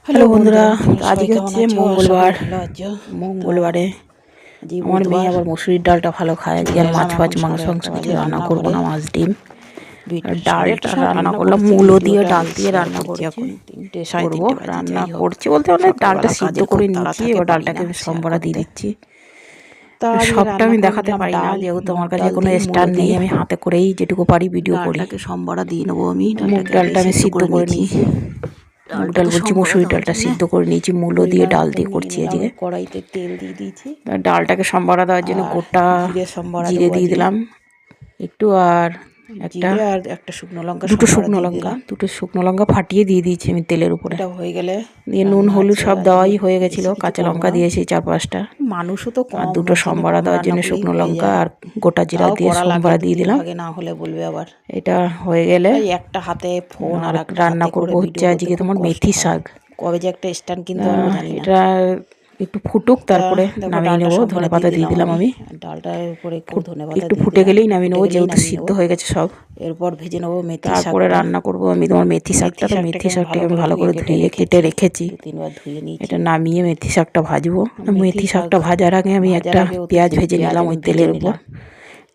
Hello বন্ধুরা, আজকে কেমন হচ্ছে আছো? মঙ্গলবার। ভালো আছো? মঙ্গলবারে আজকে আমার মেয়ে বুধবার। আবার মসুরির ডালটা ভালো খায়। আজকে আর মাছ ফাছ মাংস ফাংস কিছু রান্না করবো না, মাছ ডিম আর ডালটা রান্না করলাম। মূলো দিয়ে ডাল দিয়ে রান্না করছি, এখন 3টে করবো 3:30 বাজে। রান্না যাই হোক, করছি বলতে অনেক ডালটা সকালবেলা সিদ্ধ কাজের করে খুব তাড়া নিচ্ছি, থাকে, এবার পারি ডালটাকে না আমি সে আর সম্বরা দিয়ে করতে। দিচ্ছি। তা আজকে সবটা রান্না আমি দেখাতে করলাম পারি না, ডাল, যেহেতু মুগ আমার কাছে ডাল কোনো দিয়ে স্ট্যান্ড মূলো নেই। দিয়ে আমি হাতে করেই যেটুকু পারি ভিডিও করি। ডালটাকে সম্বরা দিয়ে নেবো আমি। মুগ ডালটাকে আগে ডালটা আমি সিদ্ধ সিদ্ধ করে নিয়েছি। নিয়েছি, মুগ ডাল ডালটাকে বলছি, সম্বরা মসুরি দেওয়ার ডালটা জন্য সিদ্ধ করে নিয়েছি, মূলো দিয়ে পরিমাণ ডাল মতো দিয়ে নিয়ে করছি নিলাম। আজকে। কড়াইতে তেল দিয়ে দিয়েছি ডালটাকে সম্বরা দেওয়ার জন্য আর গোটা জিরে সম্বরা জিরে দেবো দিয়ে আজকে। দিলাম একটু, আর একটা জিরে আর একটা শুকনো লঙ্কা দুটো সম্বরা শুকনো দিয়ে লঙ্কা দিলাম। ফাটিয়ে দিয়ে দিয়েছি আমি তেলের উপরে। এটা হয়ে গেলে দিয়ে নুন রান্না হলুদ আছে। সব আজকে দেওয়াই হয়ে গেছিলো, বেশি কিছু কাঁচা করবো লঙ্কা না, দিয়েছি 4-5টা, মানুষও তো আর কম, দুটো ওর জন্য সম্বরা কম দেওয়ার রান্না জন্য করলেই শুকনো হয়ে লঙ্কা যায়। আর গোটা জিরা তাও দিয়ে কড়া লাগে, সম্বরা দিয়ে 2-3 দিলাম। ভাগে না হলে বলবে আবার। এটা হয়ে গেলে এই একটা হাতে ফোন আর আর একটা রান্না হাতে করব করে হচ্ছে ভিডিও করতে আজকে খুব তোমার কষ্ট মেথি হয়। শাক। কবে যে একটা স্ট্যান্ড কিনতে পারবো জানি না। এটা একটু ফুটুক, তা তারপরে দেখো নামিয়ে ডালটা নেবো। সম্বরা দিয়ে ধনেপাতা দিয়ে দিলাম আমি, ডালটার উপরে একটু ধনেপাতা একটু দিয়ে ফুটে দিলাম। গেলেই একটু নামিয়ে ফুটে নেবো, গেলেই যেহেতু নামিয়ে সিদ্ধ নেবো। হয়ে গেছে সব। এরপর ভেজে নেবো মেথি তারপরে শাকটা। রান্না করব আমি তোমার মেথি শাকটা। তো মেথি শাকটাকে আমি ভালো করে ধুয়ে কেটে রেখেছি। 2-3 বার ধুয়ে নিয়েছি। এটা নামিয়ে মেথি শাকটা ভাজবো। মেথি মেথি শাক শাকটা ভাজার আগে আমি ভাজার একটা আগে ওতে পেঁয়াজ কিছু ভেজে পেঁয়াজ নিলাম আমি ওই ভেজে তেলের উপর, নিলাম।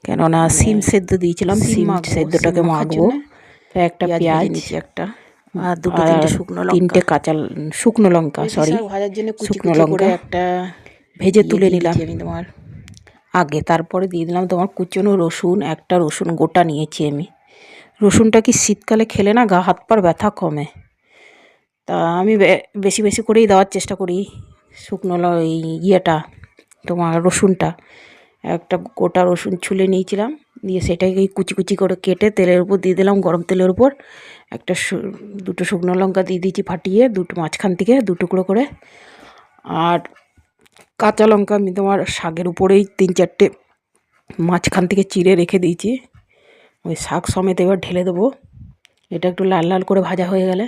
কেননা মানে সিম সেদ্ধ দিয়েছিলাম, সিম মাখবো, সিম সেদ্ধটাকে মাখার মাখবো। জন্য তো একটা পেঁয়াজ ভেজে পেঁয়াজ নিচ্ছি একটা, আর দুটো আর তিনটে শুকনো লঙ্কা। 3টে শুকনো লঙ্কা, মেথি সরি শাক ভাজার জন্য কুচি শুকনো কুচি করে লঙ্কা একটা ভেজে তুলে দিয়ে নিলাম দিচ্ছি আমি তোমার। আগে। তারপরে দিয়ে দিলাম তোমার কুচনো রসুন, একটা রসুন গোটা নিয়েছি আমি। রসুনটা কি শীতকালে খেলে না গা হাত পার ব্যথা কমে, তা আমি বেশি বেশি করেই দেওয়ার চেষ্টা করি। এই ইয়েটা তোমার রসুনটা, একটা গোটা রসুন ছুলে নিয়েছিলাম, দিয়ে সেটাকে কুচি কুচি করে কেটে তেলের উপর দিয়ে দিলাম, গরম তেলের উপর। দুটো শুকনো লঙ্কা দিয়ে দিয়েছি ফাটিয়ে, দুটো মাঝখান থেকে 2 টুকরো করে। আর কাঁচা লঙ্কা আমি তোমার শাকের উপরেই 3-4টে মাঝখান থেকে চিড়ে রেখে দিয়েছি, ওই শাক সমেত এবার ঢেলে দেবো। এটা একটু লাল লাল করে ভাজা হয়ে গেলে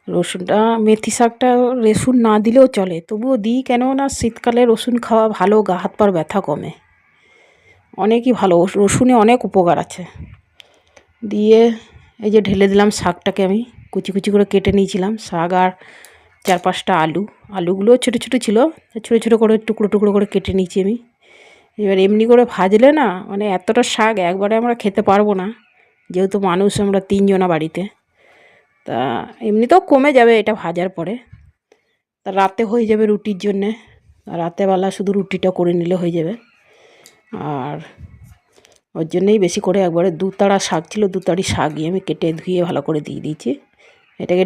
রসুনটা, মেথি শাকটা রসুন না দিলেও চলে, তবুও দিই, কেননা শীতকালে রসুন খাওয়া ভালো, গা হাত পার ব্যথা কমে, অনেকই ভালো, রসুনে অনেক উপকার আছে। দিয়ে এই যে ঢেলে দিলাম শাকটাকে, আমি কুচি কুচি করে কেটে নিয়েছিলাম শাক, আর 4-5টা আলুগুলো ছোটো ছোটো ছিল, ছোটো ছোটো করে টুকরো টুকরো করে কেটে নিয়েছি আমি। এবার এমনি করে ভাজলে না, মানে এতটা শাক একবারে আমরা খেতে পারবো না, যেহেতু মানুষ আমরা 3 জনা বাড়িতে। তা এমনিতেও কমে যাবে এটা ভাজার পরে, তা রাতে হয়ে যাবে রুটির জন্যে। রাতেবেলা শুধু রুটিটা করে নিলে হয়ে যাবে। আর ওর জন্যই বেশি করে একবারে 2 তাড়া শাক ছিল, 2 তাড়ি শাকই আমি কেটে ধুয়ে ভালো করে দিয়ে দিয়েছি। এটাকে